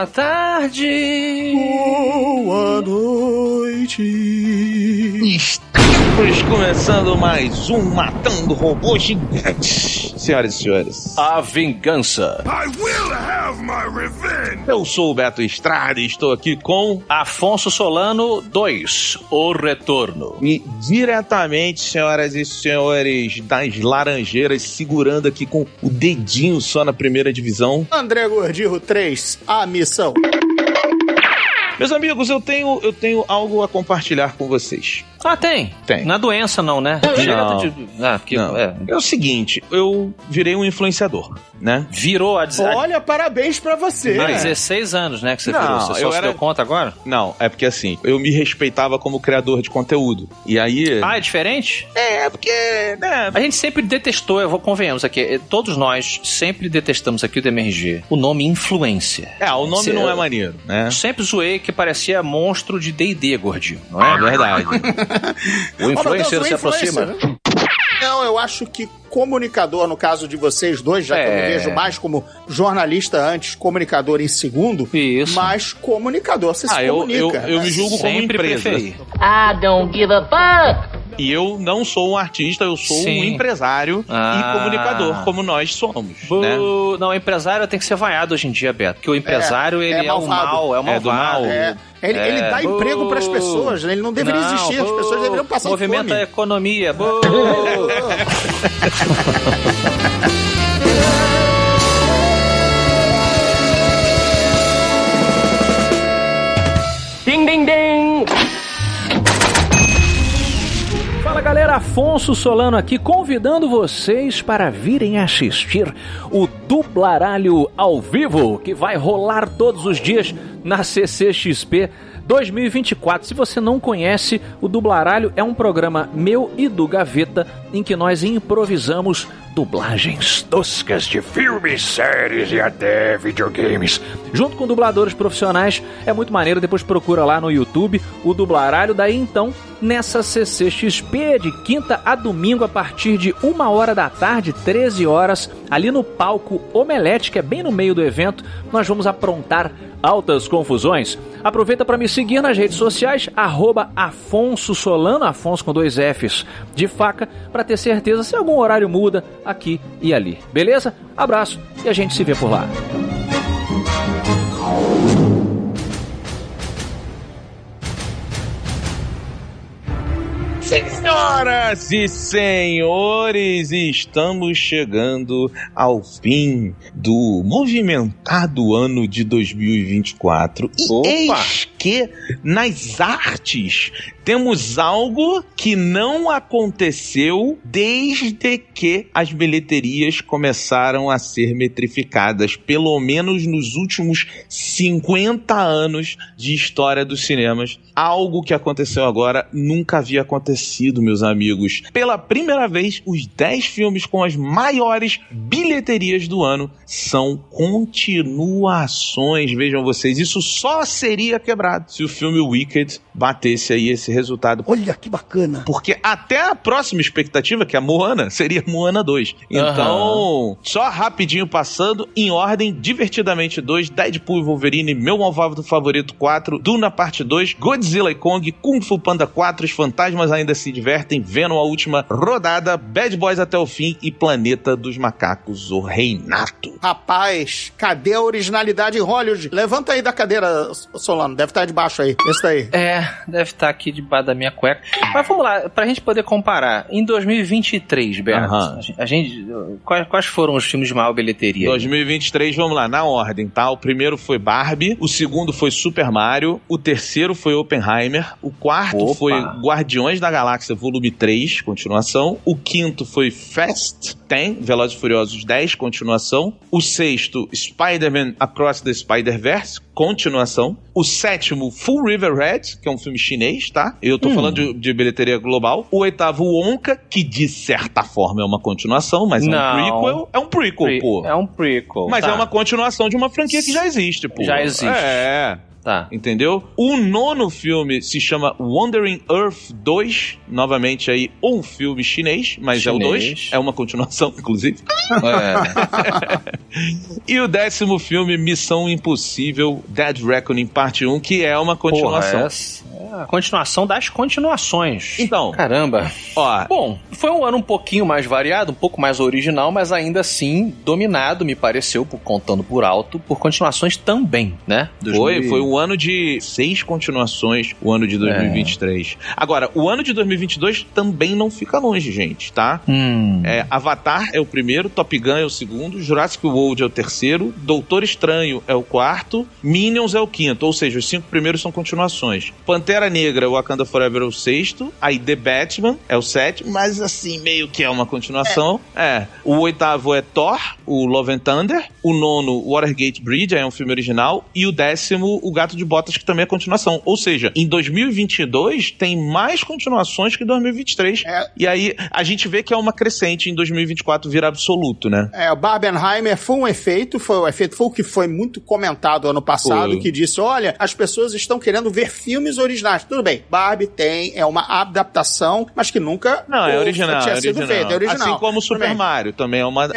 Boa tarde. Boa noite. Estamos começando mais um Matando Robôs Gigantes. Senhoras e senhores, A Vingança. I will have my revenge. eu sou o Beto Estrada e estou aqui com... Afonso Solano 2, O Retorno. E diretamente, senhoras e senhores, das Laranjeiras, segurando aqui com o dedinho só na primeira divisão. André Gordirro 3, A Missão. Meus amigos, eu tenho algo a compartilhar com vocês. Ah, tem? Tem. Na doença não, né? Não. É o seguinte, eu virei um influenciador, né? Virou a Olha, parabéns pra você. há 16 anos, né, que você Não, virou. Você só se deu conta agora? Não, é porque assim, eu me respeitava como criador de conteúdo. E aí... Ah, é diferente? É, porque... né? A gente sempre detestou, convenhamos aqui, todos nós sempre detestamos aqui o DMRG, o nome influencer. O nome não é maneiro, né? Sempre zoei que parecia monstro de D&D, gordinho, não é? É verdade. O influencer Deus, se aproxima. né? Não, eu acho que comunicador, no caso de vocês dois, já que eu me vejo mais como jornalista antes, comunicador em segundo, Isso. mas comunicador, você se comunica. Eu me julgo como Sempre empresa. preferi. I don't give a fuck. E eu não sou um artista, eu sou Sim. um empresário e comunicador, como nós somos, né? Não, o empresário tem que ser vaiado hoje em dia, Beto. Porque o empresário, ele é o malvado. mal, é o malvado. É do mal. Ele dá emprego pras pessoas, né? Ele não deveria existir, as pessoas deveriam passar Movimenta fome. a economia. Ding, ding, ding. Fala galera, Afonso Solano aqui convidando vocês para virem assistir o Dublaralho ao vivo, que vai rolar todos os dias na CCXP 2024. Se você não conhece, o Dublaralho é um programa meu e do Gaveta em que nós improvisamos dublagens toscas de filmes, séries e até videogames. Junto com dubladores profissionais, é muito maneiro. Depois procura lá no YouTube o Dublaralho. Daí então, nessa CCXP de quinta a domingo, a partir de 1h da tarde, 13 horas, ali no palco Omelete, que é bem no meio do evento, nós vamos aprontar altas confusões. Aproveita para me seguir nas redes sociais, @Afonso Solano, Afonso com 2 Fs de faca, para ter certeza se algum horário muda aqui e ali. Beleza? Abraço e a gente se vê por lá. Senhoras e senhores, estamos chegando ao fim do movimentado ano de 2024. E eis que nas artes temos algo que não aconteceu desde que as bilheterias começaram a ser metrificadas, pelo menos nos últimos 50 anos de história dos cinemas. Algo que aconteceu agora nunca havia acontecido, meus amigos. Pela primeira vez, os 10 filmes com as maiores bilheterias do ano são continuações. Vejam vocês, isso só seria quebrado se o filme Wicked batesse aí esse resultado. Olha que bacana. Porque até a próxima expectativa, que é a Moana, seria Moana 2. Então, só rapidinho passando, em ordem, Divertidamente 2, Deadpool e Wolverine, Meu Malvado Favorito 4, Duna Parte 2, Godzilla e Kong, Kung Fu Panda 4, Os Fantasmas Ainda Se Divertem, Venom a Última Rodada, Bad Boys Até o Fim e Planeta dos Macacos, O Reinato. Rapaz, cadê a originalidade em Hollywood? Levanta aí da cadeira, Solano, deve estar debaixo aí. Esse daí. Deve estar aqui debaixo da minha cueca. Mas vamos lá, pra gente poder comparar. Em 2023, Berto, quais foram os filmes de maior bilheteria? 2023, vamos lá, na ordem, tá? O primeiro foi Barbie, o segundo foi Super Mario, o terceiro foi Oppenheimer, o quarto foi Guardiões da Galáxia Volume 3, continuação, o quinto foi Fast 10, Velozes e Furiosos 10, continuação, o sexto, Spider-Man Across the Spider-Verse, continuação, o sétimo, Full River Red, que é um filme chinês, tá? Eu tô falando de bilheteria global, o oitavo, Wonka, que de certa forma é uma continuação, mas Não. é um prequel. É um prequel, pô. É um prequel. Mas é uma continuação de uma franquia que já existe, pô. Já existe. Tá. Entendeu? O nono filme se chama Wandering Earth 2, novamente aí um filme chinês, mas é o 2, é uma continuação, inclusive. E o 10º filme, Missão Impossível, Dead Reckoning Parte 1, que é uma continuação. Porra, a continuação das continuações. Então, caramba. Ó, bom, foi um ano um pouquinho mais variado, um pouco mais original, mas ainda assim dominado, me pareceu, contando por alto, por continuações também, né? Foi um ano de 6 continuações, o ano de 2023. Agora, o ano de 2022 também não fica longe, gente, tá? Avatar é o primeiro, Top Gun é o segundo, Jurassic World é o terceiro, Doutor Estranho é o quarto, Minions é o quinto, ou seja, os 5 primeiros são continuações. Pantera Negra, Wakanda Forever é o sexto, aí The Batman é o sétimo, mas assim, meio que é uma continuação. O oitavo é Thor, o Love and Thunder, o nono, Watergate Bridge, é um filme original, e o 10º, O Gato de Botas, que também é continuação. Ou seja, em 2022 tem mais continuações que em 2023. E aí a gente vê que é uma crescente, em 2024 vira absoluto, né? O Barbenheimer foi um efeito, foi o que foi muito comentado ano passado, que disse, olha, as pessoas estão querendo ver filmes originais. Tudo bem, Barbie é uma adaptação, mas que nunca é original, tinha sido feito, é original. Assim como o Super Mario, também é uma...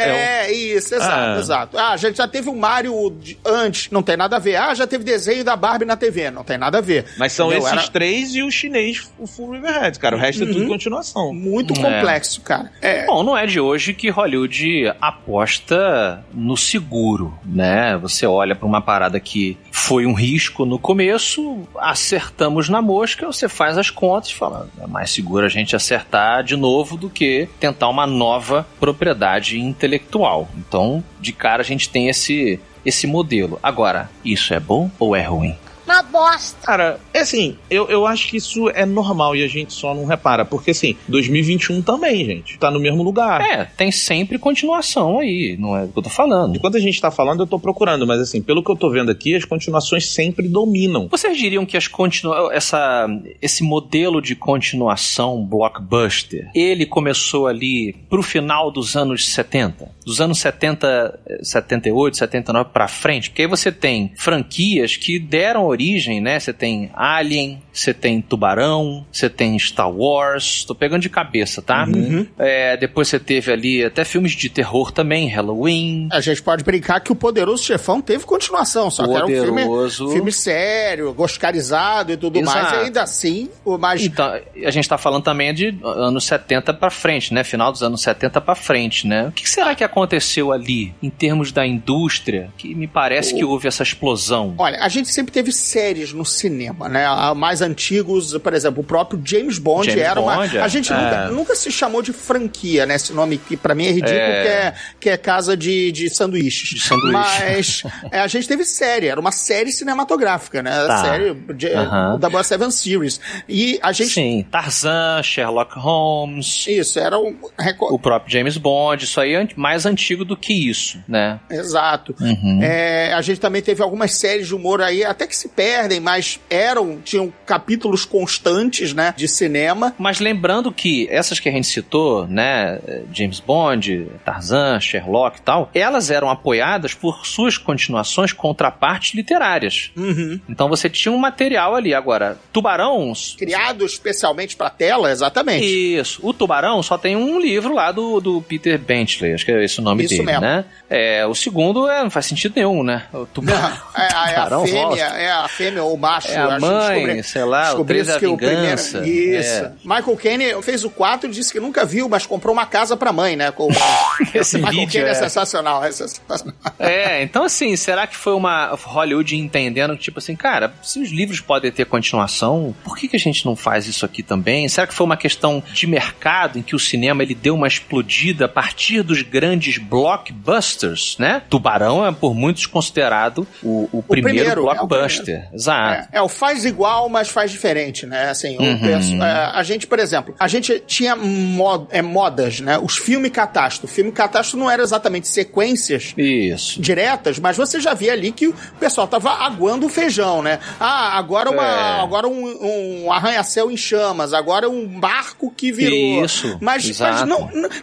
Isso, exato. Já teve o Mario antes, não tem nada a ver. Já teve desenho da Barbie na TV, não tem nada a ver. Mas são esses 3 e o chinês, o Full Riverhead, cara. O resto é tudo continuação. Muito complexo, cara. Bom, não é de hoje que Hollywood aposta no seguro, né? Você olha pra uma parada que foi um risco no começo, acertamos na mosca, você faz as contas e fala, é mais seguro a gente acertar de novo do que tentar uma nova propriedade intelectual. Então, de cara, a gente tem esse modelo. Agora, isso é bom ou é ruim? Uma bosta. Cara, assim, eu acho que isso é normal e a gente só não repara, porque assim, 2021 também, gente, tá no mesmo lugar. Tem sempre continuação aí, não é o que eu tô falando. Enquanto a gente tá falando, eu tô procurando, mas assim, pelo que eu tô vendo aqui, as continuações sempre dominam. Vocês diriam que esse modelo de continuação blockbuster, ele começou ali pro final dos anos 70? Dos anos 70, 78, 79 pra frente? Porque aí você tem franquias que deram origem, né? Você tem Alien, você tem Tubarão, você tem Star Wars, tô pegando de cabeça, tá? Depois você teve ali até filmes de terror também, Halloween. A gente pode brincar que o Poderoso Chefão teve continuação, só que era um filme sério, oscarizado e tudo mais, e ainda assim, Então, a gente tá falando também de anos 70 pra frente, né? Final dos anos 70 pra frente, né? O que será que aconteceu ali, em termos da indústria, que me parece que houve essa explosão? Olha, a gente sempre teve séries no cinema, né? Mais antigos, por exemplo, o próprio James Bond a gente nunca se chamou de franquia, né? Esse nome que pra mim é ridículo, que é casa de sanduíches. Mas a gente teve série, era uma série cinematográfica, né? A série da 7 Series. E a gente... Sim, Tarzan, Sherlock Holmes. Isso, era o próprio James Bond, isso aí é mais antigo do que isso, né? Exato. A gente também teve algumas séries de humor aí, até que se perdem, mas tinham capítulos constantes, né, de cinema. Mas lembrando que essas que a gente citou, né, James Bond, Tarzan, Sherlock e tal, elas eram apoiadas por suas continuações, contrapartes literárias. Então você tinha um material ali. Agora, Tubarão... Criado especialmente pra tela, exatamente. Isso. O Tubarão só tem um livro lá do Peter Benchley, acho que é esse o nome dele, mesmo. Né? O segundo não faz sentido nenhum, né? O Tubarão, a fêmea ou o macho. A mãe, sei lá, o 3 é a vingança. Isso. Michael Caine fez o 4 e disse que nunca viu, mas comprou uma casa pra mãe, né? Esse Michael vídeo Caine é sensacional. Então assim, será que foi uma Hollywood entendendo que, tipo assim, cara, se os livros podem ter continuação, por que a gente não faz isso aqui também? Será que foi uma questão de mercado em que o cinema ele deu uma explodida a partir dos grandes blockbusters, né? Tubarão é por muitos considerado o primeiro blockbuster. Exato. O faz igual, mas faz diferente, né? Assim, a gente, por exemplo, tinha modas, né? Os filmes catástrofe. O filme catástrofe não era exatamente sequências diretas, mas você já via ali que o pessoal tava aguando o feijão, né? Agora um arranha-céu em chamas, agora um barco que virou. Mas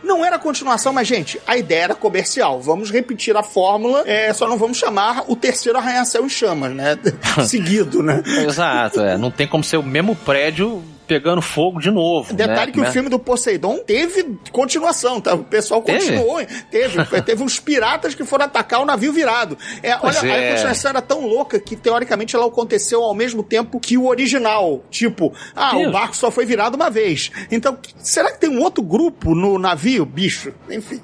não era continuação, mas, gente, a ideia era comercial. Vamos repetir a fórmula, só não vamos chamar o terceiro arranha-céu em chamas, né? Seguido, né? Exato, não tem como ser o mesmo prédio pegando fogo de novo. Detalhe que o filme do Poseidon teve continuação, tá? O pessoal continuou. Teve uns piratas que foram atacar o navio virado. A continuação era tão louca que, teoricamente, ela aconteceu ao mesmo tempo que o original. Tipo, o barco só foi virado uma vez. Então, será que tem um outro grupo no navio, bicho? Enfim.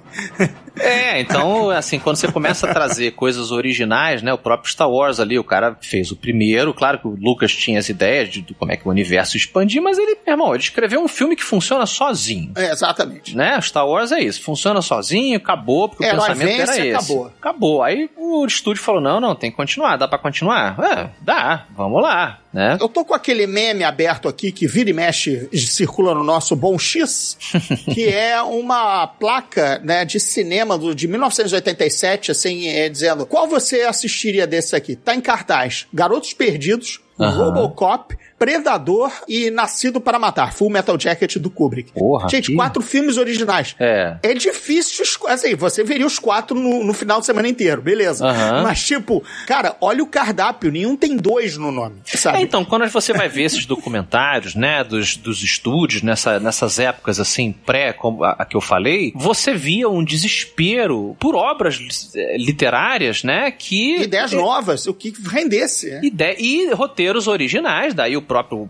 Então, assim, quando você começa a trazer coisas originais, né, o próprio Star Wars ali, o cara fez o primeiro, claro que o Lucas tinha as ideias de como é que o universo expandia, mas ele, meu irmão, ele escreveu um filme que funciona sozinho. Exatamente. Né, Star Wars é isso, funciona sozinho, acabou, porque o pensamento era esse. Acabou. Aí o estúdio falou, não, tem que continuar, dá pra continuar? Dá, vamos lá. Né? Eu tô com aquele meme aberto aqui que vira e mexe circula no nosso Bom X, que é uma placa, né, de cinema de 1987, assim, dizendo qual você assistiria desse aqui? Tá em cartaz: Garotos Perdidos, Robocop, Predador e Nascido para Matar, Full Metal Jacket do Kubrick. Porra, gente, 4 filmes originais. É difícil, assim, você veria os 4 no final de semana inteiro, beleza. Mas, tipo, cara, olha o cardápio, nenhum tem 2 no nome, sabe? Então, quando você vai ver esses documentários, né, dos estúdios, nessas épocas, assim, como a que eu falei, você via um desespero por obras literárias, né, que... Ideias novas, o que rendesse. E roteiros originais, daí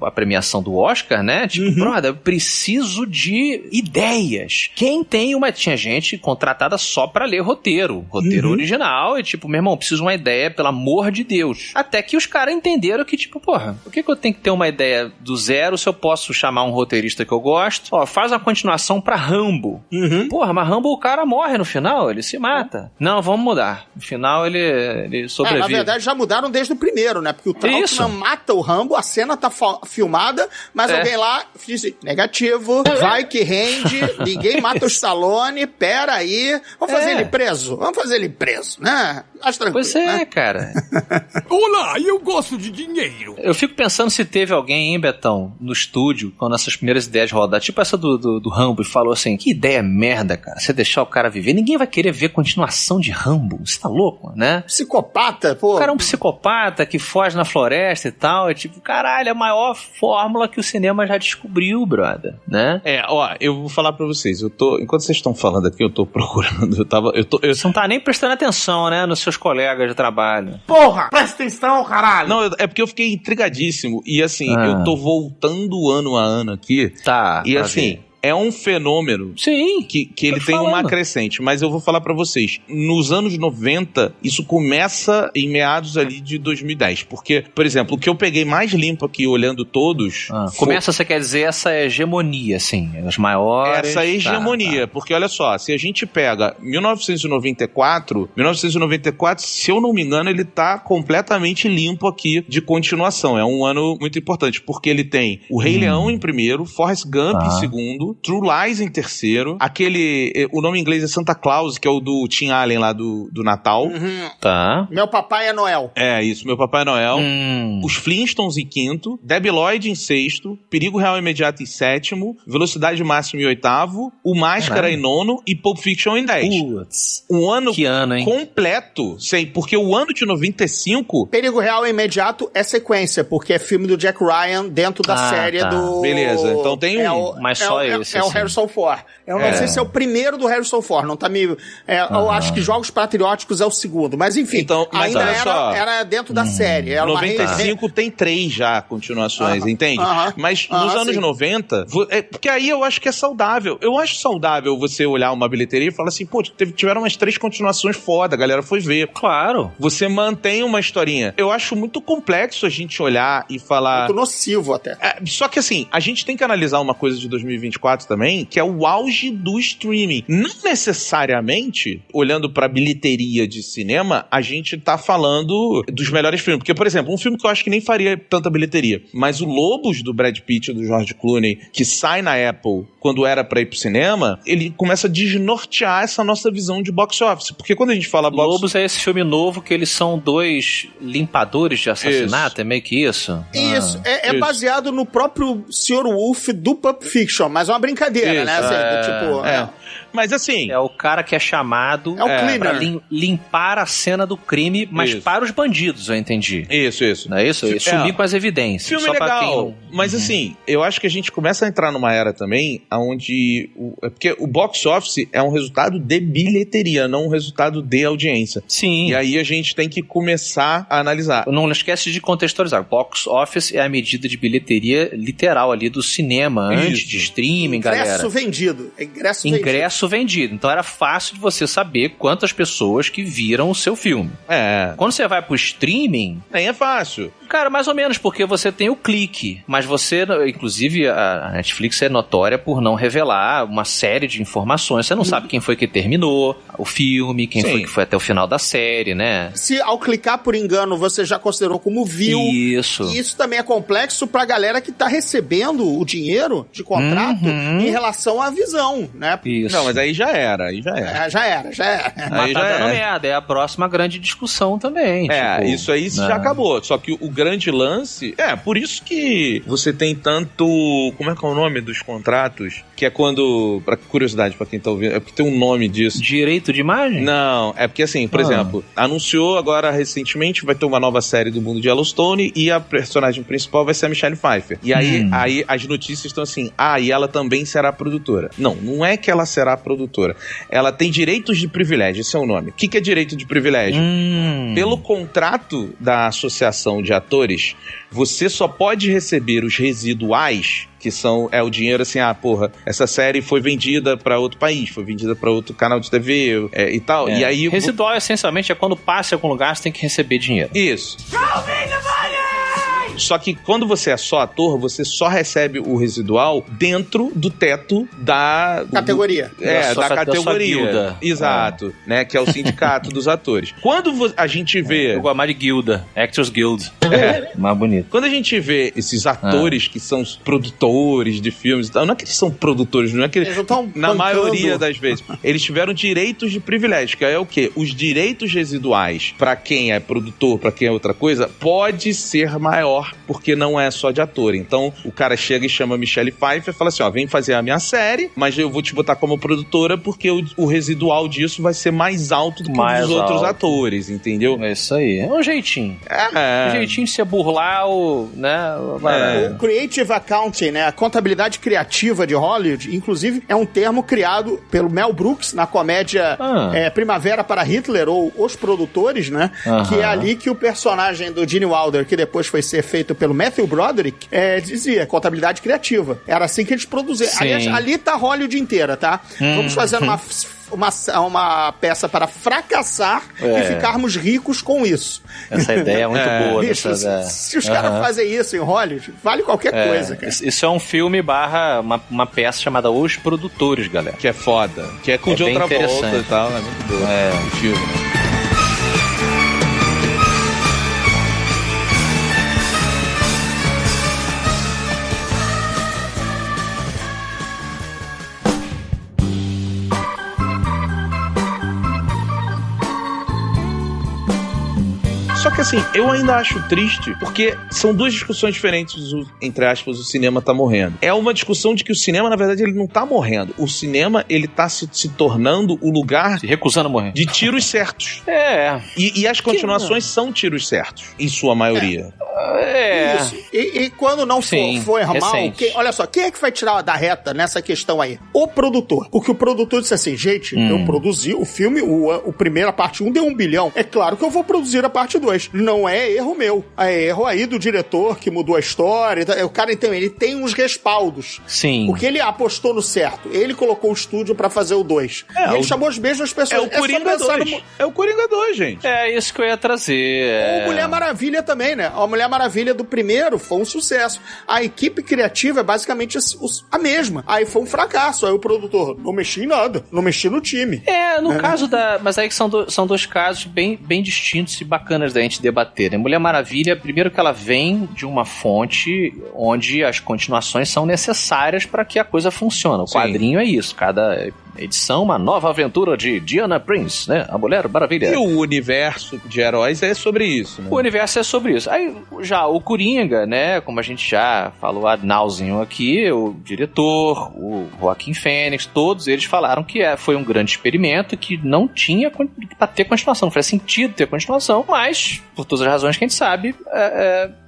a premiação do Oscar, né? Tipo, brother, eu preciso de ideias. Tinha gente contratada só pra ler roteiro original, e tipo, meu irmão, preciso de uma ideia, pelo amor de Deus. Até que os caras entenderam que, tipo, porra, por que eu tenho que ter uma ideia do zero se eu posso chamar um roteirista que eu gosto? Ó, faz uma continuação pra Rambo. Porra, mas Rambo, o cara morre no final, ele se mata. Não, vamos mudar. No final, ele sobrevive. Na verdade, já mudaram desde o primeiro, né? Porque o Trautmann mata o Rambo, a cena tá filmada, mas alguém lá disse, negativo, vai que rende, ninguém mata o Stallone, pera aí, vamos fazer ele preso, né? Acho tranquilo, pois é, né? Cara. Olá, eu gosto de dinheiro. Eu fico pensando se teve alguém, hein, Betão, no estúdio, quando essas primeiras ideias rodaram, tipo essa do Rambo, e falou assim, que ideia merda, cara, você deixar o cara viver, ninguém vai querer ver continuação de Rambo, você tá louco, né? Psicopata, pô. O cara é um psicopata que foge na floresta e tal, é tipo, caralho, é a maior fórmula que o cinema já descobriu, brother, né? Eu vou falar pra vocês, enquanto vocês estão falando aqui, eu tô procurando, Você não tá nem prestando atenção, né, nos seus colegas de trabalho. Porra, presta atenção, caralho! Não, é porque eu fiquei intrigadíssimo, e assim, eu tô voltando ano a ano aqui, e assim... É um fenômeno que ele tem uma crescente, mas eu vou falar pra vocês, nos anos 90, isso começa em meados ali de 2010, porque, por exemplo, o que eu peguei mais limpo aqui, olhando todos... Você quer dizer essa hegemonia, assim, as maiores... Essa hegemonia, porque olha só, se a gente pega 1994, se eu não me engano, ele tá completamente limpo aqui de continuação, é um ano muito importante, porque ele tem o Rei Leão em primeiro, Forrest Gump em segundo, True Lies em terceiro, o nome em inglês é Santa Claus, que é o do Tim Allen lá do Natal. Tá. Meu Papai é Noel. É, isso, Meu Papai é Noel. Os Flintstones em quinto, Debi Lloyd em sexto, Perigo Real Imediato em sétimo, Velocidade Máxima em oitavo, O Máscara em nono e Pulp Fiction em 10. Putz. Um ano, que ano, hein? Completo, porque o ano de 95... Perigo Real Imediato é sequência, porque é filme do Jack Ryan dentro da série do... Beleza, então tem mas só esse. É o Harrison Ford. Eu não sei se é o primeiro do Harrison Ford, não tá meio... Eu acho que Jogos Patrióticos é o segundo, mas enfim, então, ainda era dentro da série. Era 95 tem 3 já continuações, entende? Mas nos anos 90, porque aí eu acho que é saudável. Eu acho saudável você olhar uma bilheteria e falar assim, pô, tiveram umas 3 continuações foda, a galera foi ver. Claro. Você mantém uma historinha. Eu acho muito complexo a gente olhar e falar... Muito nocivo até. Só que assim, a gente tem que analisar uma coisa de 2024 também, que é o auge do streaming. Não necessariamente, olhando pra bilheteria de cinema, a gente tá falando dos melhores filmes. Porque, por exemplo, um filme que eu acho que nem faria tanta bilheteria, mas o Lobos, do Brad Pitt e do George Clooney, que sai na Apple quando era pra ir pro cinema, ele começa a desnortear essa nossa visão de box office. Porque quando a gente fala Lobos é esse filme novo que eles são 2 limpadores de assassinato, é meio que isso? Isso, é baseado no próprio Sr. Wolf do Pulp Fiction, mas é uma brincadeira, né? Assim, Mas assim... É o cara que é chamado pra limpar a cena do crime, mas para os bandidos, eu entendi. Isso. Não é isso? Sumir com as evidências. Filme só legal, mas assim, eu acho que a gente começa a entrar numa era também onde... Porque o box office é um resultado de bilheteria, não um resultado de audiência. Sim. E aí a gente tem que começar a analisar. Não esquece de contextualizar. O box office é a medida de bilheteria literal ali do cinema, antes de streaming, galera. Ingresso vendido. Então era fácil de você saber quantas pessoas que viram o seu filme. Quando você vai pro streaming... Nem é fácil. Cara, mais ou menos, porque você tem o clique. Mas você, inclusive, a Netflix é notória por não revelar uma série de informações. Você não sabe quem foi que terminou o filme, quem foi que foi até o final da série, né? Se ao clicar por engano você já considerou como viu. Isso. E isso também é complexo pra galera que tá recebendo o dinheiro de contrato em relação à visão, né? Isso. Não, mas aí já era. Já era. Mas tá dando merda. É a próxima grande discussão também. Isso aí já acabou. Só que o grande lance... por isso que você tem tanto... Como é que é o nome dos contratos? Que é quando... Pra curiosidade, pra quem tá ouvindo... É porque tem um nome disso. Direito de imagem? Não, é porque assim, por exemplo, anunciou agora recentemente vai ter uma nova série do mundo de Yellowstone e a personagem principal vai ser a Michelle Pfeiffer. E aí as notícias estão assim, e ela também será produtora. Não é que ela será produtora. Ela tem direitos de privilégio, esse é o nome. O que é direito de privilégio? Pelo contrato da Associação de Atores, você só pode receber os residuais, que são, o dinheiro assim, essa série foi vendida pra outro país, foi vendida pra outro canal de TV e tal. E aí, residual, essencialmente, é quando passa em algum lugar, você tem que receber dinheiro. Isso. Só que quando você é só ator, você só recebe o residual dentro do teto da... Categoria. Da categoria. Exato. Né, que é o sindicato dos atores. Quando a gente vê... Eu gosto mais de guilda. Actors Guild. Mais bonito. Quando a gente vê esses atores que são os produtores de filmes e tal, não é que eles são produtores, não é que eles na maioria das vezes, eles tiveram direitos de privilégio, que é o quê? Os direitos residuais pra quem é produtor, pra quem é outra coisa, pode ser maior, porque não é só de ator. Então, o cara chega e chama a Michelle Pfeiffer e fala assim, vem fazer a minha série, mas eu vou te botar como produtora porque o residual disso vai ser mais alto do que os outros atores, entendeu? É isso aí. É um jeitinho. Um jeitinho de se burlar o Creative Accounting, né? A contabilidade criativa de Hollywood, inclusive, é um termo criado pelo Mel Brooks na comédia Primavera para Hitler, ou Os Produtores, né? Que é ali que o personagem do Gene Wilder, que depois foi ser feito pelo Matthew Broderick, dizia contabilidade criativa. Era assim que eles produziam. Aliás, ali tá Hollywood inteira, tá? Vamos fazer uma peça para fracassar e ficarmos ricos com isso. Essa ideia é muito boa. Bicho, se os caras fazem isso em Hollywood, vale qualquer coisa, cara. Isso é um filme barra uma peça chamada Os Produtores, galera. Que é foda. Que é com John Travolta e tal. É muito boa. O filme, né? Só que assim, eu ainda acho triste, porque são duas discussões diferentes, entre aspas, o cinema tá morrendo. É uma discussão de que o cinema, na verdade, ele não tá morrendo. O cinema, ele tá se tornando o lugar... Se recusando a morrer. De tiros certos. E as continuações são tiros certos, em sua maioria. Isso. E quando não for mal, olha só, quem é que vai tirar da reta nessa questão aí? O produtor. Porque o produtor disse assim, gente, eu produzi o filme, o primeiro, a parte 1 deu 1 bilhão. É claro que eu vou produzir a parte 2. Não é erro meu. É erro aí do diretor que mudou a história. O cara, então, ele tem uns respaldos. Sim. Porque ele apostou no certo. Ele colocou o estúdio pra fazer o 2. E ele chamou as mesmas pessoas. É o Coringa 2. É o Coringa 2, gente. É isso que eu ia trazer. Ou Mulher Maravilha também, né? A Mulher Maravilha do primeiro foi um sucesso. A equipe criativa é basicamente a mesma. Aí foi um fracasso. Aí o produtor, não mexi em nada. Não mexi no time. No caso mas aí que são dois casos bem distintos e bacanas da gente debater, né? Mulher Maravilha, primeiro que ela vem de uma fonte onde as continuações são necessárias para que a coisa funcione. O quadrinho é isso. Cada edição Uma Nova Aventura de Diana Prince, né? A Mulher Maravilha. E o universo de heróis é sobre isso, né? O universo é sobre isso. Aí, já o Coringa, né? Como a gente já falou ad nauseam aqui, o diretor, o Joaquin Phoenix, todos eles falaram que foi um grande experimento, que não tinha pra ter continuação, não faz sentido ter continuação, mas, por todas as razões que a gente sabe,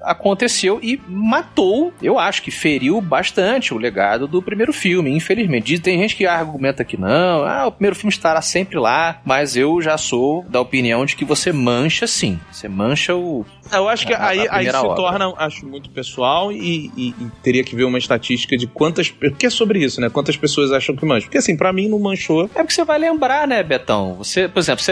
aconteceu e matou, eu acho que feriu bastante o legado do primeiro filme, infelizmente. Tem gente que argumenta que não, o primeiro filme estará sempre lá, mas eu já sou da opinião de que você mancha sim, você mancha o... Eu acho que aí se torna, acho muito pessoal e teria que ver uma estatística de quantas... Porque é sobre isso, né? Quantas pessoas acham que mancha. Porque assim, pra mim não manchou. É porque você vai lembrar, né, Betão? Você, por exemplo,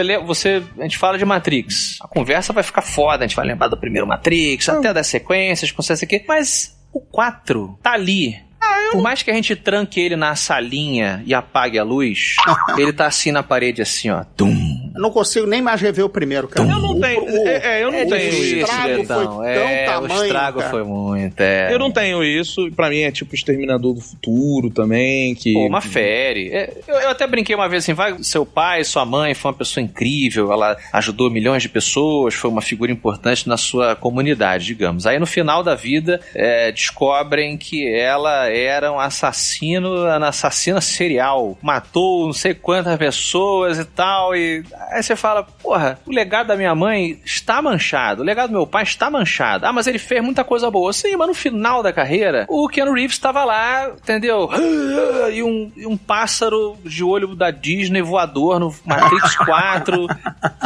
a gente fala de Matrix. A conversa vai ficar foda, a gente vai lembrar do primeiro Matrix, até das sequências, com isso aqui. Mas o 4 tá ali. Por mais que a gente tranque ele na salinha e apague a luz, ele tá assim na parede, assim, ó. Tum. Eu não consigo nem mais rever o primeiro, cara. Eu não tenho. Eu não tenho isso. O estrago foi tão tamanho. O estrago foi muito. Eu não tenho isso. Pra mim é tipo Exterminador do Futuro também. Que... Pô, uma fere. Eu até brinquei uma vez assim: seu pai, sua mãe foi uma pessoa incrível, ela ajudou milhões de pessoas, foi uma figura importante na sua comunidade, digamos. Aí no final da vida, descobrem que ela era uma assassina serial. Matou não sei quantas pessoas e tal. E aí você fala, porra, o legado da minha mãe está manchado, o legado do meu pai está manchado. Mas ele fez muita coisa boa. Sim, mas no final da carreira, o Keanu Reeves estava lá, entendeu? E um pássaro de olho da Disney voador no Matrix 4.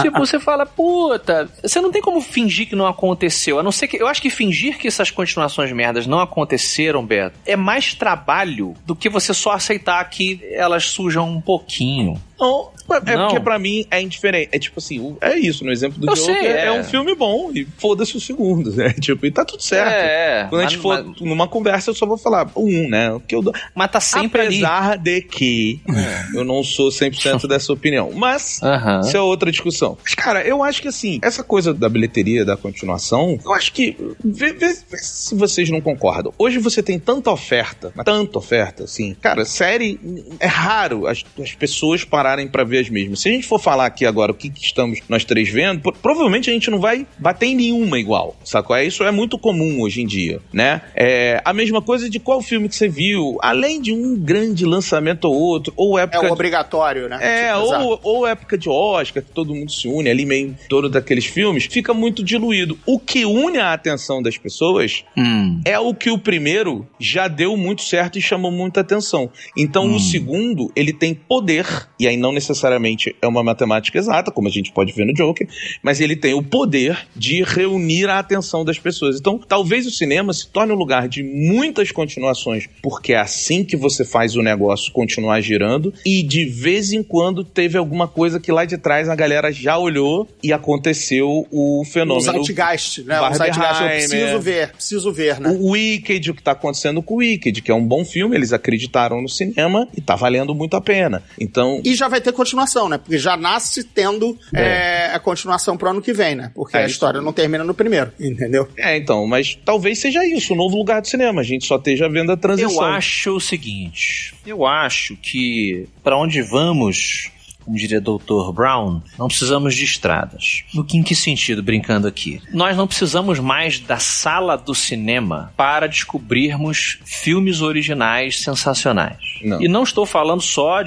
Tipo, você fala, puta, você não tem como fingir que não aconteceu. A não ser que... Eu acho que fingir que essas continuações merdas não aconteceram, Beto, é mais trabalho do que você só aceitar que elas sujam um pouquinho. Não, porque pra mim é indiferente. É tipo assim, é isso, no exemplo do Joker, é um filme bom e foda-se o segundo, né? Tipo, e tá tudo certo. Quando a gente for numa conversa, eu só vou falar né? Que eu dou. Mas tá sempre apesar ali. De que eu não sou 100% dessa opinião. Mas, isso é outra discussão. Mas, cara, eu acho que assim, essa coisa da bilheteria, da continuação, eu acho que... Vê se vocês não concordam. Hoje você tem tanta oferta, assim. Cara, série... É raro as pessoas pararem pra ver as mesmas. Se a gente for falar aqui agora o que estamos nós três vendo, provavelmente a gente não vai bater em nenhuma igual, sacou? Isso é muito comum hoje em dia, né? A mesma coisa de qual filme que você viu, além de um grande lançamento ou outro, ou época... É obrigatório, né? Ou época de Oscar, que todo mundo se une ali meio em torno daqueles filmes, fica muito diluído. O que une a atenção das pessoas é o que o primeiro já deu muito certo e chamou muita atenção. Então o segundo, ele tem poder, e aí não necessariamente é uma matemática exata, como a gente pode ver no Joker, mas ele tem o poder de reunir a atenção das pessoas. Então, talvez o cinema se torne um lugar de muitas continuações, porque é assim que você faz o negócio continuar girando, e de vez em quando teve alguma coisa que lá de trás a galera já olhou e aconteceu o fenômeno. O Zeitgeist, né? O Zeitgeist, eu preciso ver, né? O Wicked, o que tá acontecendo com o Wicked, que é um bom filme, eles acreditaram no cinema e tá valendo muito a pena. Então... E já vai ter continuação, né? Porque já nasce tendo a continuação pro ano que vem, né? Porque a história não termina no primeiro, entendeu? Então, mas talvez seja isso, o novo lugar do cinema. A gente só esteja vendo a transição. Eu acho o seguinte, eu acho que pra onde vamos... Como diria Dr. Brown, não precisamos de estradas. Em que sentido, brincando aqui? Nós não precisamos mais da sala do cinema para descobrirmos filmes originais sensacionais. Não. E não estou falando só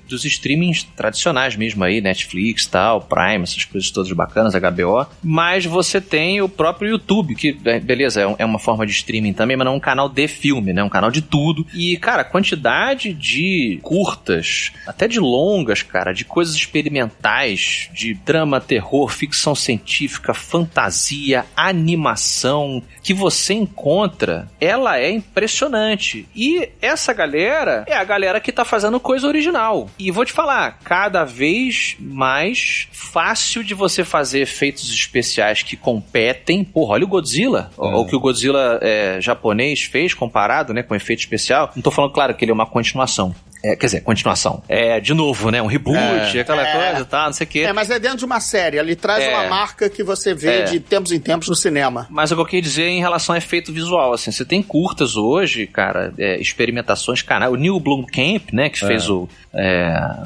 dos streamings tradicionais mesmo aí, Netflix, tal, Prime, essas coisas todas bacanas, HBO, mas você tem o próprio YouTube, que, beleza, é uma forma de streaming também, mas não é um canal de filme, né? É um canal de tudo. E, cara, a quantidade de curtas, até de longas, cara, de coisas experimentais, de drama, terror, ficção científica, fantasia, animação, que você encontra, ela é impressionante. E essa galera é a galera que tá fazendo coisa original. E vou te falar, cada vez mais fácil de você fazer efeitos especiais que competem. Porra, olha o Godzilla. O que o Godzilla japonês fez comparado, né, com efeito especial. Não tô falando, claro, que ele é uma continuação. quer dizer, continuação. De novo, né? Um reboot, aquela coisa e tal, não sei o quê. Mas é dentro de uma série. Ele traz uma marca que você vê de tempos em tempos no cinema. Mas o que eu queria dizer em relação a efeito visual, assim, você tem curtas hoje, cara, experimentações, cara, o Neil Blomkamp, né, que fez o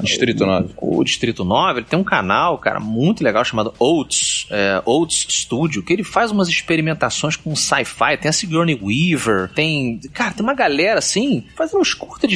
Distrito 9. O Distrito 9, ele tem um canal, cara, muito legal chamado Oates Studio, que ele faz umas experimentações com sci-fi, tem a Sigourney Weaver, tem uma galera, assim, fazendo uns curtas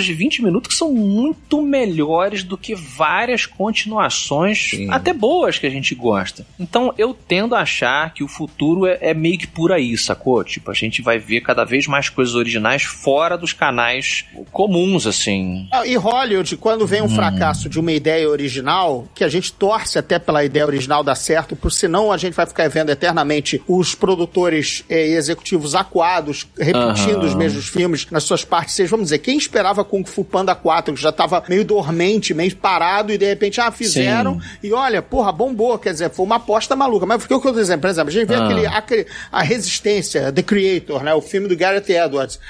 de 20 minutos que são muito melhores do que várias continuações, até boas, que a gente gosta. Então, eu tendo a achar que o futuro é meio que por aí, sacou? Tipo, a gente vai ver cada vez mais coisas originais fora dos canais comuns, assim. E Hollywood, quando vem um fracasso de uma ideia original, que a gente torce até pela ideia original dar certo, porque senão a gente vai ficar vendo eternamente os produtores e executivos acuados, repetindo os mesmos filmes nas suas partes. Vamos dizer, quem esperava Kung Fu Panda 4, que já tava meio dormente, meio parado, e de repente, fizeram, e olha, porra, bombou, quer dizer, foi uma aposta maluca. Mas porque o que eu tô dizendo, por exemplo, a gente vê a Resistência, The Creator, né, o filme do Gareth Edwards.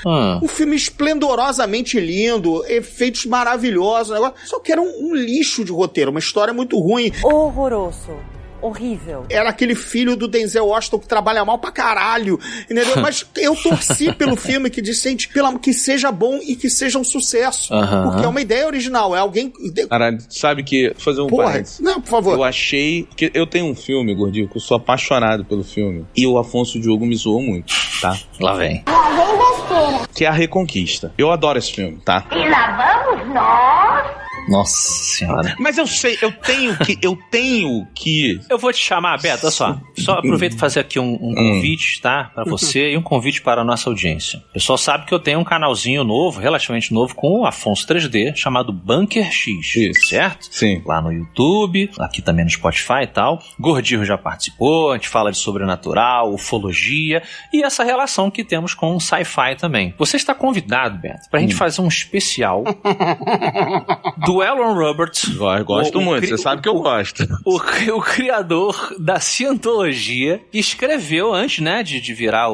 Um filme esplendorosamente lindo, efeitos maravilhosos, negócio, só que era um lixo de roteiro, uma história muito ruim. Horroroso. Horrível. Era aquele filho do Denzel Washington que trabalha mal pra caralho, entendeu? Mas eu torci pelo filme que que seja bom e que seja um sucesso. Porque é uma ideia original, é alguém... Caralho, sabe que... Vou fazer um parênteses. Não, por favor. Eu achei... que eu tenho um filme, Gordinho, que eu sou apaixonado pelo filme. E o Afonso Diogo me zoou muito, tá? Lá vem. Que é A Reconquista. Eu adoro esse filme, tá? E lá vamos nós. Nossa senhora. Mas eu sei, eu tenho que... Eu vou te chamar, Beto, olha só. Só aproveito para fazer aqui um convite, tá? Para você e um convite para a nossa audiência. O pessoal sabe que eu tenho um canalzinho novo, relativamente novo, com o Afonso 3D, chamado Bunker X. Isso. Certo? Sim. Lá no YouTube, aqui também no Spotify e tal. Gordinho já participou, a gente fala de sobrenatural, ufologia e essa relação que temos com o sci-fi também. Você está convidado, Beto, pra gente fazer um especial do Aaron Roberts. Gosto muito, você sabe que eu gosto. O criador da Cientologia, que escreveu antes, né, de virar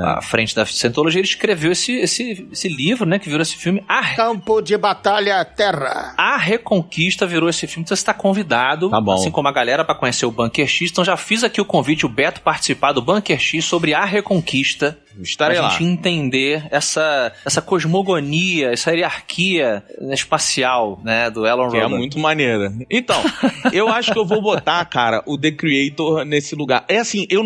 a frente da Cientologia, ele escreveu esse livro, né, que virou esse filme. Campo de Batalha Terra. A Reconquista virou esse filme, então você está convidado, tá bom, assim como a galera, para conhecer o Bunker X. Então já fiz aqui o convite, o Beto participar do Bunker X sobre a Reconquista. Estarei lá. Pra gente entender essa cosmogonia, essa hierarquia espacial, né, do Aaron Roberts. Que é muito maneira. Então, eu acho que eu vou botar, cara, o The Creator nesse lugar. É assim, eu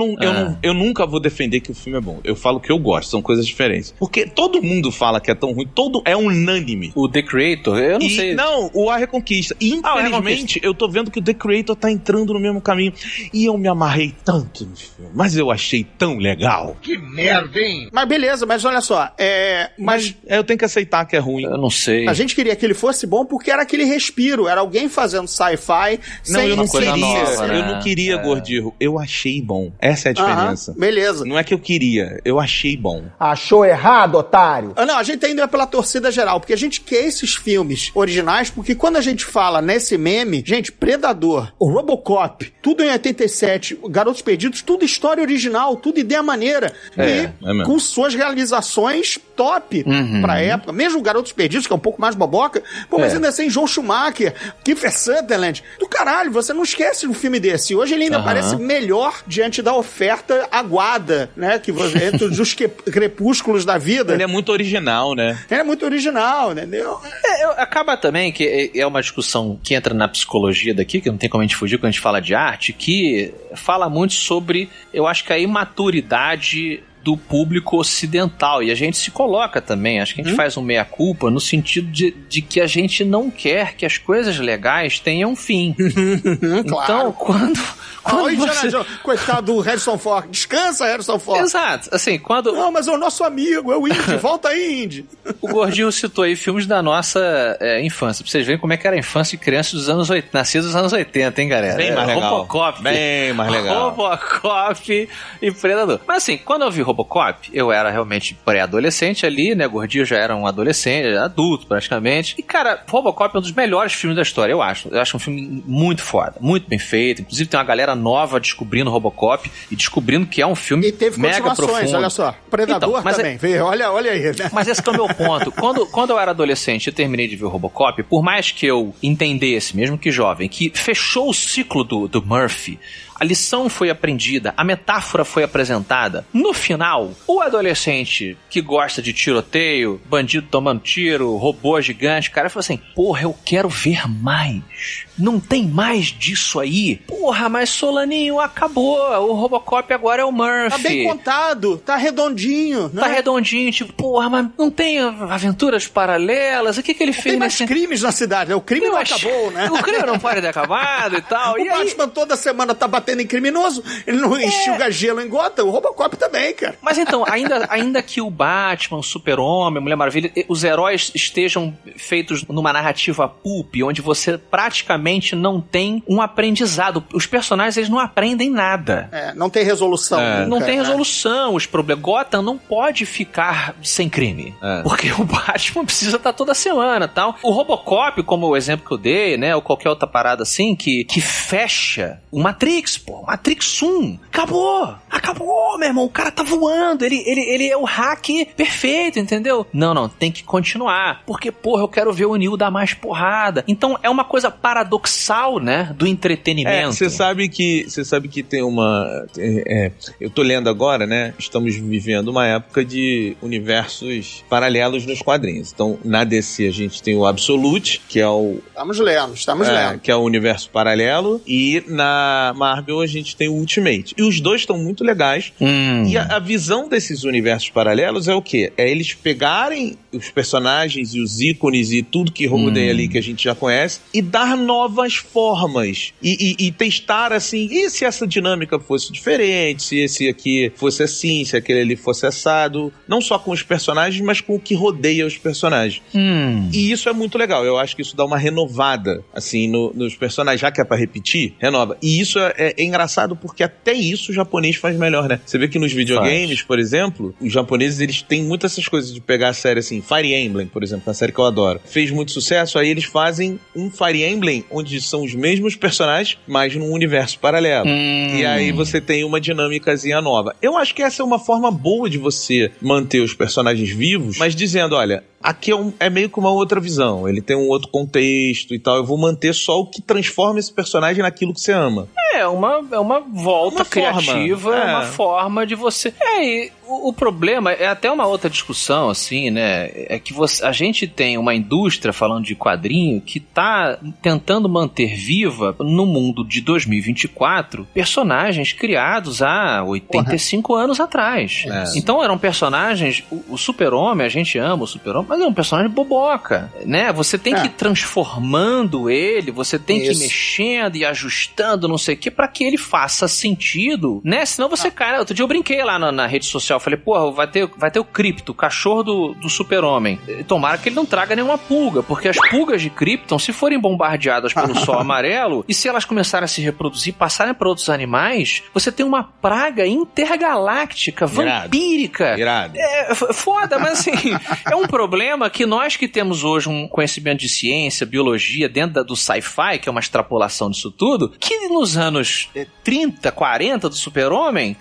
nunca vou defender que o filme é bom. Eu falo que eu gosto, são coisas diferentes. Porque todo mundo fala que é tão ruim, é unânime. O The Creator? Eu não sei. Não, o A Reconquista. Infelizmente, eu tô vendo que o The Creator tá entrando no mesmo caminho. E eu me amarrei tanto no filme. Mas eu achei tão legal. Que merda, hein? Mas beleza, mas olha só, mas eu tenho que aceitar que é ruim. Eu não sei. A gente queria que ele fosse bom porque era aquele respiro, era alguém fazendo sci-fi sem eu não queria, nova, né? Eu não queria, Gordinho. Eu achei bom. Essa é a diferença. Beleza. Não é que eu queria, eu achei bom. Achou errado, otário? Não, a gente ainda é pela torcida geral, porque a gente quer esses filmes originais, porque quando a gente fala nesse meme, gente, Predador, o Robocop, tudo em 87, Garotos Perdidos, tudo história original, tudo ideia maneira. Com suas realizações top pra época. Mesmo Garotos Perdidos, que é um pouco mais boboca, mas ainda assim, Joel Schumacher, Kiefer Sutherland, do caralho, você não esquece um filme desse. Hoje ele ainda parece melhor diante da oferta aguada, né, que você, entre os crepúsculos da vida. Ele é muito original, né? Ele é muito original, entendeu? Acaba também que é uma discussão que entra na psicologia daqui, que não tem como a gente fugir quando a gente fala de arte, que fala muito sobre, eu acho que a imaturidade do público ocidental, e a gente se coloca também, acho que a gente faz um meia-culpa no sentido de que a gente não quer que as coisas legais tenham fim. Então, quando você... Coitado do Harrison Ford, descansa, Harrison Ford. Exato, assim, quando... Não, mas é o nosso amigo, é o Indy, volta aí, Indy. O Gordinho citou aí filmes da nossa infância, pra vocês verem como é que era a infância de crianças dos anos 80, nascidos dos anos 80, hein, galera? Bem mais legal. Robocop. Bem mais legal. Robocop e Predador. Mas assim, quando eu vi Robocop, eu era realmente pré-adolescente ali, né? Gordinho já era um adolescente, adulto praticamente. E, cara, Robocop é um dos melhores filmes da história, eu acho. Eu acho um filme muito foda, muito bem feito. Inclusive tem uma galera nova descobrindo Robocop e descobrindo que é um filme mega profundo. Olha só. Predador então, também. Olha aí, né? Mas esse que é o meu ponto. Quando eu era adolescente e terminei de ver o Robocop, por mais que eu entendesse, mesmo que jovem, que fechou o ciclo do Murphy, a lição foi aprendida, a metáfora foi apresentada. No final, o adolescente que gosta de tiroteio, bandido tomando tiro, robô gigante, cara, falou assim, porra, eu quero ver mais. Não tem mais disso aí? Porra, mas Solaninho, acabou. O Robocop agora é o Murphy. Tá bem contado, tá redondinho, né? Tá redondinho, tipo, porra, mas não tem aventuras paralelas? O que ele fez? Tem mais crimes na cidade, né? O crime não acabou, né? O crime não pode ter acabado e tal. O Batman toda semana tá batendo em criminoso, ele não enxuga gelo em Gotham, o Robocop também, cara. Mas então, ainda que o Batman, o Super-Homem, a Mulher Maravilha, os heróis estejam feitos numa narrativa pulp, onde você praticamente não tem um aprendizado. Os personagens, eles não aprendem nada. Não tem resolução. Não tem resolução. Os problemas. Gotham não pode ficar sem crime. Porque o Batman precisa estar toda semana, tal. O Robocop, como o exemplo que eu dei, né, ou qualquer outra parada assim, que fecha o Matrix, pô. Matrix 1. Acabou, meu irmão. O cara tá voando. Ele é o hack perfeito, entendeu? Não, tem que continuar. Porque, porra, eu quero ver o Neo dar mais porrada. Então, é uma coisa paradoxal, né? Do entretenimento. Você sabe que tem uma... eu tô lendo agora, né? Estamos vivendo uma época de universos paralelos nos quadrinhos. Então, na DC a gente tem o Absolute, que é o... Estamos lendo. Que é o universo paralelo. E na Marvel a gente tem o Ultimate. E os dois estão muito legais. E a visão desses universos paralelos é o quê? É eles pegarem os personagens e os ícones e tudo que rodeia ali que a gente já conhece e dar novas formas. E testar assim, e se essa dinâmica fosse diferente, se esse aqui fosse assim, se aquele ali fosse assado. Não só com os personagens, mas com o que rodeia os personagens. E isso é muito legal. Eu acho que isso dá uma renovada, assim, nos personagens. Já que é pra repetir, renova. E isso é engraçado porque até isso o japonês faz melhor, né? Você vê que nos videogames, por exemplo, os japoneses, eles têm muitas essas coisas de pegar a série assim, Fire Emblem, por exemplo, uma série que eu adoro. Fez muito sucesso, aí eles fazem um Fire Emblem onde são os mesmos personagens, mas num universo paralelo. E aí você tem uma dinâmicazinha nova. Eu acho que essa é uma forma boa de você manter os personagens vivos, mas dizendo, olha, aqui é meio que uma outra visão, ele tem um outro contexto e tal, eu vou manter só o que transforma esse personagem naquilo que você ama. É uma volta criativa, uma forma de você... E o problema é até uma outra discussão, assim, né? É que a gente tem uma indústria, falando de quadrinho, que tá tentando manter viva, no mundo de 2024, personagens criados há 85 anos atrás. Então eram personagens... O Super-Homem, a gente ama o Super-Homem, mas é um personagem boboca, né? Você tem que ir transformando ele, você tem que ir mexendo e ajustando, não sei o que, pra que ele faça sentido, né? Senão você cai... Outro dia eu brinquei lá na rede social, falei, porra, vai ter o Krypton, o cachorro do Super-Homem. Tomara que ele não traga nenhuma pulga, porque as pulgas de Krypton, se forem bombardeadas pelo sol amarelo, e se elas começarem a se reproduzir, passarem para outros animais, você tem uma praga intergaláctica, vampírica. Irado. É foda, mas assim, é um problema que nós que temos hoje um conhecimento de ciência, biologia, dentro do sci-fi, que é uma extrapolação disso tudo, que nos anos 30, 40 do Super-Homem...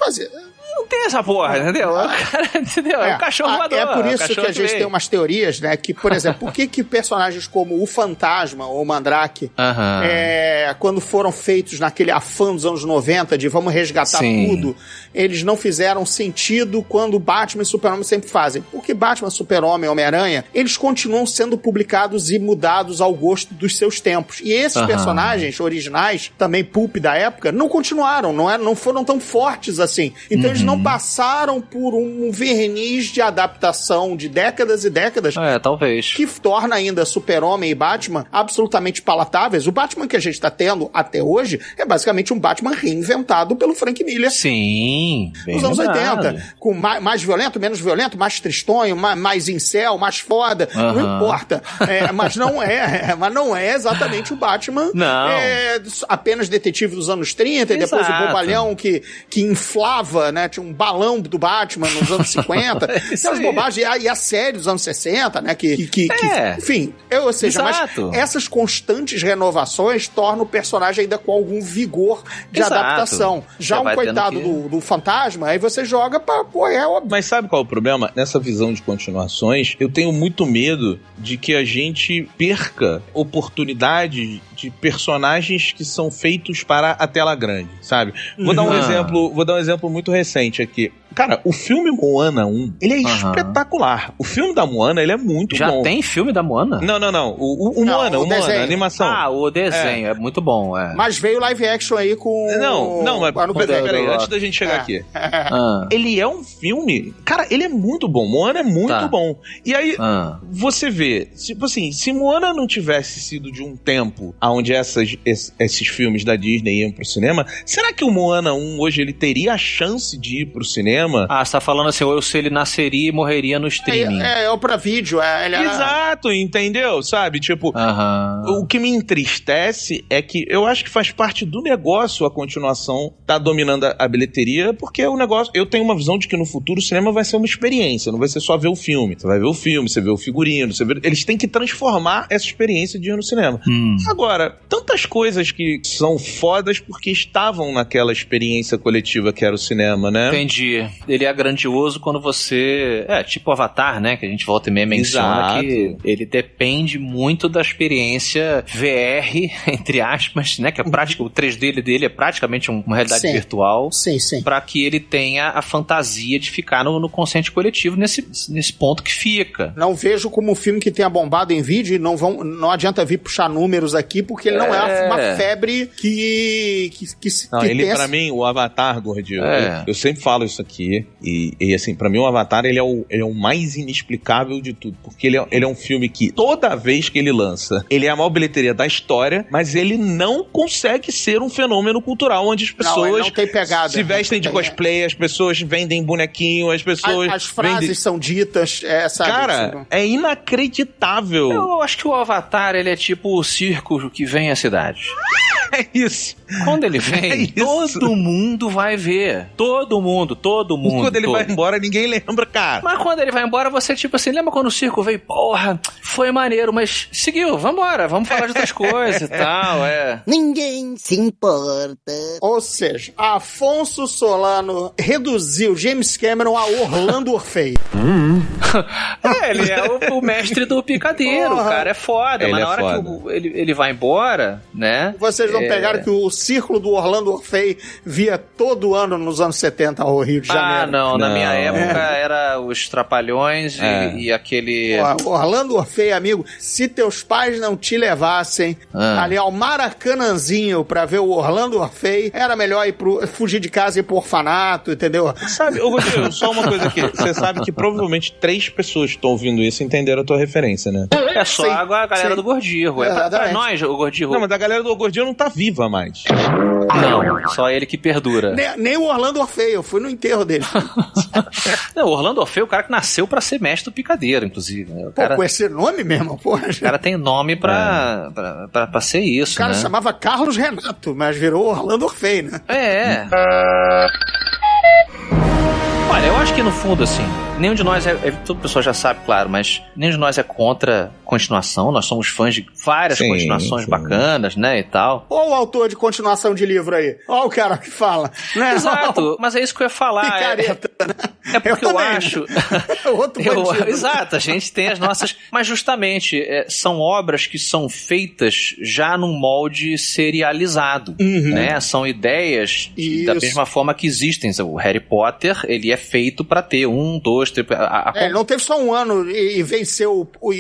Não tem essa porra, entendeu? O cara, entendeu? É um cachorro voador. É por isso que a gente tem umas teorias, né? Que, por exemplo, por que personagens como o Fantasma ou o Mandrake, quando foram feitos naquele afã dos anos 90 de vamos resgatar tudo, eles não fizeram sentido quando Batman e Super-Homem sempre fazem. Porque Batman, Super-Homem e Homem-Aranha, eles continuam sendo publicados e mudados ao gosto dos seus tempos. E esses personagens originais, também pulp da época, não continuaram, não foram tão fortes assim. Então eles não passaram por um verniz de adaptação de décadas e décadas. Talvez. Que torna ainda Super-Homem e Batman absolutamente palatáveis. O Batman que a gente tá tendo até hoje é basicamente um Batman reinventado pelo Frank Miller. Sim. Nos anos 80. Com mais violento, menos violento, mais tristonho, mais incel, mais foda. Não importa. Mas não é exatamente o Batman. Não. Apenas detetive dos anos 30 e depois o bobalhão que inflava, né? Tinha um balão do Batman nos anos 50, essas bobagens, e a série dos anos 60, né, enfim, ou seja, Exato. mas essas constantes renovações tornam o personagem ainda com algum vigor de adaptação. Já um coitado do Fantasma, aí você joga pra... Pô, é óbvio. Mas sabe qual é o problema? Nessa visão de continuações, eu tenho muito medo de que a gente perca oportunidades de personagens que são feitos para a tela grande, sabe? Vou dar um exemplo muito recente aqui. Cara, o filme Moana 1, ele é espetacular. O filme da Moana, ele é muito bom. Já tem filme da Moana? Não. O Moana, a animação. Ah, o desenho, é muito bom, Mas veio live action aí com... Não, mas peraí, antes da gente chegar aqui. Ele é um filme... Cara, ele é muito bom. Moana é muito bom. E aí, você vê, tipo assim, se Moana não tivesse sido de um tempo onde esses filmes da Disney iam pro cinema, será que o Moana 1 hoje ele teria a chance de ir pro cinema? Ah, você tá falando assim, ou se ele nasceria e morreria no streaming. Ou pra vídeo. Exato, entendeu? Sabe, tipo, o que me entristece é que eu acho que faz parte do negócio a continuação tá dominando a bilheteria, porque o negócio, eu tenho uma visão de que no futuro o cinema vai ser uma experiência, não vai ser só ver o filme. Você vai ver o filme, você vê o figurino, eles têm que transformar essa experiência de ir no cinema. Agora, tantas coisas que são fodas porque estavam naquela experiência coletiva que era o cinema, né? Entendi. Ele é grandioso quando você... tipo o Avatar, né? Que a gente volta e meia menciona. Exato. Que ele depende muito da experiência VR, entre aspas, né? Que é prática, o 3D dele é praticamente uma realidade virtual. Sim. Pra que ele tenha a fantasia de ficar no consciente coletivo nesse ponto que fica. Não vejo como um filme que tenha bombado em vídeo e não adianta vir puxar números aqui, porque ele não é uma febre que ele, pra mim, o Avatar, gordinho, eu sempre falo isso aqui, e assim, pra mim o Avatar, ele é o mais inexplicável de tudo, porque ele é um filme que, toda vez que ele lança, ele é a maior bilheteria da história, mas ele não consegue ser um fenômeno cultural, onde as pessoas se vestem de cosplay, as pessoas vendem bonequinho, as pessoas... As frases são ditas, sabe? Cara, é inacreditável. Eu acho que o Avatar, ele é tipo o circo que vem à cidade. É isso. Quando ele vem, todo mundo vai ver. Todo mundo. Quando ele vai embora, ninguém lembra, cara. Mas quando ele vai embora, você tipo assim, lembra quando o circo veio? Porra, foi maneiro, mas seguiu, vambora, vamos falar de outras coisas e tal, Ninguém se importa. Ou seja, Afonso Solano reduziu James Cameron a Orlando Orfei. Ele é o mestre do picadeiro, cara, é foda. Mas na hora que ele vai embora, né? Vocês não pegaram que o círculo do Orlando Orfei via todo ano nos anos 70 ao Rio de Janeiro? Não. Na minha época era os Trapalhões e aquele... Orlando Orfei, amigo, se teus pais não te levassem ali ao Maracanãzinho pra ver o Orlando Orfei, era melhor fugir de casa e ir pro orfanato, entendeu? Sabe, Gordinho, só uma coisa aqui. Você sabe que provavelmente 3 pessoas que estão ouvindo isso entenderam a tua referência, né? É só a galera do Gordinho. Pra nós, o Gordinho. Não, mas a galera do Gordinho não tá viva mais. Não, só ele que perdura. Nem o Orlando Orfei, eu fui no enterro dele. Não, o Orlando Orfei é o cara que nasceu pra ser mestre do picadeiro, inclusive. Né? Com esse nome mesmo, porra. O cara tem nome pra ser isso, o cara chamava Carlos Renato, mas virou Orlando Orfei, né? Olha, eu acho que no fundo, assim, nenhum de nós toda pessoa já sabe, claro, mas nenhum de nós é contra continuação. Nós somos fãs de várias continuações bacanas, né, e tal. Ou o autor de continuação de livro aí. Ó o cara que fala, né? Exato, mas é isso que eu ia falar. Picareta, né? É porque eu acho... Outro bandido. Exato, a gente tem as nossas... Mas justamente, são obras que são feitas já num molde serializado, né? São ideias da mesma forma que existem. O Harry Potter, ele é feito pra ter 1, 2, 3... Ele não teve só um ano e venceu o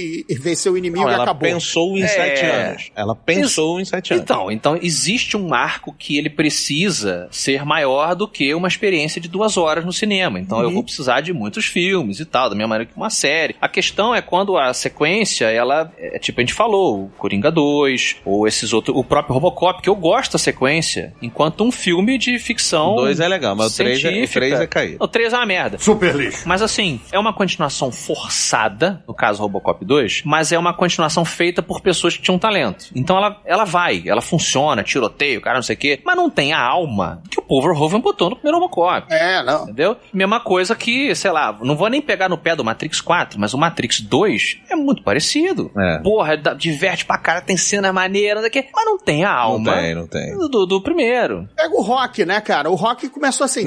inimigo e acabou. Ela pensou em 7 anos. Ela pensou em 7 anos. Então, existe um arco que ele precisa ser maior do que uma experiência de 2 horas no cinema. Então, eu vou precisar de muitos filmes e tal, da mesma maneira que uma série. A questão é quando a sequência, ela, tipo a gente falou, o Coringa 2, ou esses outros, o próprio Robocop, que eu gosto da sequência, enquanto um filme de ficção. O 2 é legal, mas o 3 é caído. O 3 é uma merda. Super lixo. Mas assim, é uma continuação forçada, no caso Robocop 2, mas é uma continuação feita por pessoas que tinham talento. Então ela funciona, tiroteio, cara, não sei o quê, mas não tem a alma que o Paul Verhoeven botou no primeiro Robocop. Não. Entendeu? Mesma coisa que, sei lá, não vou nem pegar no pé do Matrix 4, mas o Matrix 2 é muito parecido. Porra, diverte pra cara, tem cena maneira, não sei o quê, mas não tem a alma não tem. Do primeiro. Pega o Rock, né, cara? O Rock começou assim,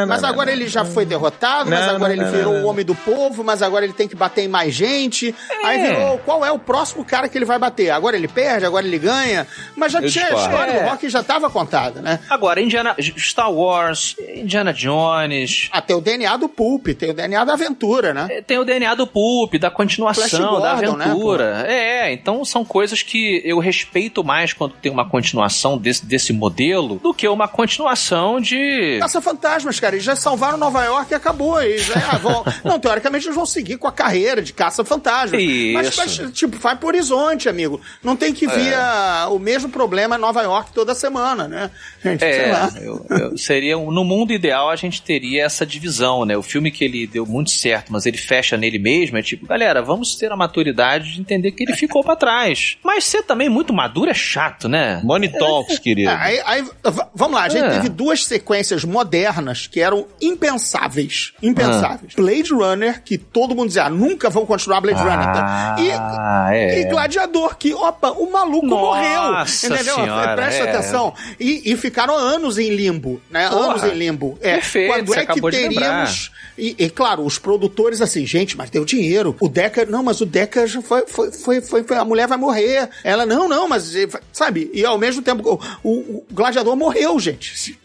mas agora ele já foi derrotado, mas agora ele virou o homem do povo, mas agora ele tem que bater em mais gente. Aí virou, qual é o próximo cara que ele vai bater? Agora ele perde, agora ele ganha. Mas já tinha a história do Rock, já tava contada, né? Agora, Star Wars, Indiana Jones... tem o DNA do Pulp, tem o DNA da aventura, né? Tem o DNA do Pulp, da continuação, Gordon, da aventura. Né, então são coisas que eu respeito mais quando tem uma continuação desse modelo do que uma continuação de... Caça-fantasmas, cara, eles já salvaram Nova York e acabou. Eles vão... Não, teoricamente eles vão seguir com a carreira de caça-fantasmas. Mas, tipo, vai pro horizonte, amigo. Não tem que vir o mesmo problema em Nova York toda semana, né? Gente, sei lá. Seria, no mundo ideal, a gente teria essa divisão, né? O filme que ele deu muito certo, mas ele fecha nele mesmo, é tipo, galera, vamos ter a maturidade de entender que ele ficou pra trás. Mas ser também muito maduro é chato, né? Money Talks, querido. Vamos lá, a gente teve duas sequências modernas que eram impensáveis. Blade Runner, que todo mundo dizia, nunca vão continuar Blade Runner. E Gladiador, que, o maluco morreu. Entendeu? Senhora, presta atenção. E ficaram anos em limbo, né? Anos em limbo. Perfeito, quando é que teríamos... E claro, os produtores assim, gente, mas deu dinheiro. O Deckard, mas o Deckard já foi, a mulher vai morrer. Ela, mas, sabe? E ao mesmo tempo, o Gladiador morreu, gente.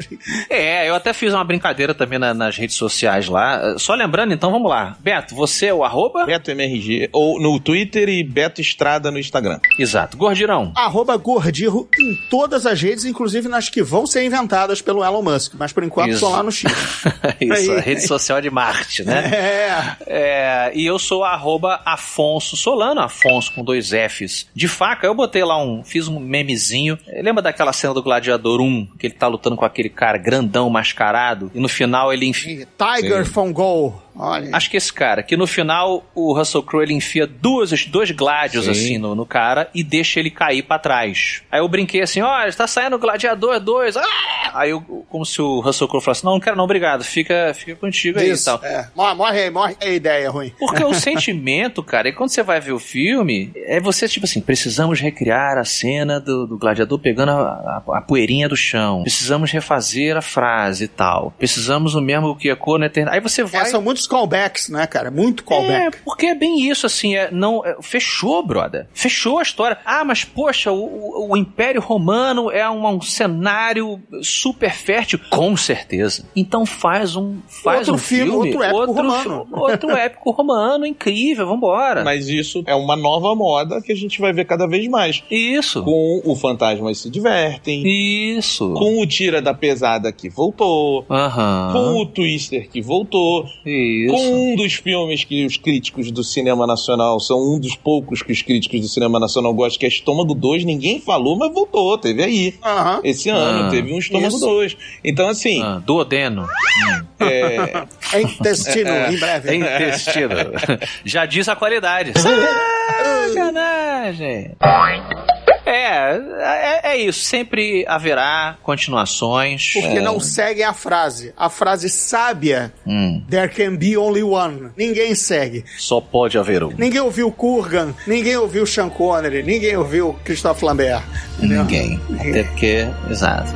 Eu até fiz uma brincadeira também nas redes sociais lá. Só lembrando, então, vamos lá. Beto, você é o @ BetoMRG, ou no Twitter e Beto Estrada no Instagram. Exato. Gordirão. @Gordirro em todas as redes, inclusive nas que vão ser inventadas pelo Elon Musk, mas por enquanto só lá no X. Isso, a rede social de Marte, né? E eu sou @Afonso Solano, Afonso com 2 Fs de faca. Eu botei lá fiz um memezinho. Lembra daquela cena do Gladiador 1, que ele tá lutando com aquele cara grandão, mascarado, e no final ele enfia... Tiger from Goal. Olha. Acho que esse cara, que no final o Russell Crowe ele enfia dois gládios assim no cara e deixa ele cair pra trás. Aí eu brinquei assim, está saindo o Gladiador 2. Aí como se o Russell Crowe falasse, não quero não, obrigado, fica contigo aí e tal. Morre a ideia ruim. Porque o sentimento, cara, e quando você vai ver o filme, é você tipo assim, precisamos recriar a cena do Gladiador pegando a poeirinha do chão, precisamos refazer a frase e tal, precisamos o mesmo que ecoa na eternidade. Aí você vai... São muitos callbacks, né, cara? Muito callback. Porque é bem isso, assim, fechou, brother. Fechou a história. Mas, poxa, o Império Romano é um cenário super fértil. Com certeza. Então faz um filme, outro épico romano, incrível, vambora. Mas isso é uma nova moda que a gente vai ver cada vez mais. Isso. Com o Fantasmas se divertem. Isso. Com o Tira da Pesada que voltou. Com o Twister que voltou. Isso. Com um dos filmes que os críticos do cinema nacional são um dos poucos que os críticos do cinema nacional gostam, que é Estômago 2, ninguém falou, mas voltou, teve aí. Esse ano teve um Estômago 2. Então, assim... Duodeno. É intestino, em breve. É intestino. Já diz a qualidade. Sacanagem. É isso. Sempre haverá continuações. Porque não seguem a frase. A frase sábia, there can be only one. Ninguém segue. Só pode haver um. Ninguém ouviu Kurgan, ninguém ouviu Sean Connery, ninguém ouviu Christophe Lambert. Ninguém. Até porque... Exato.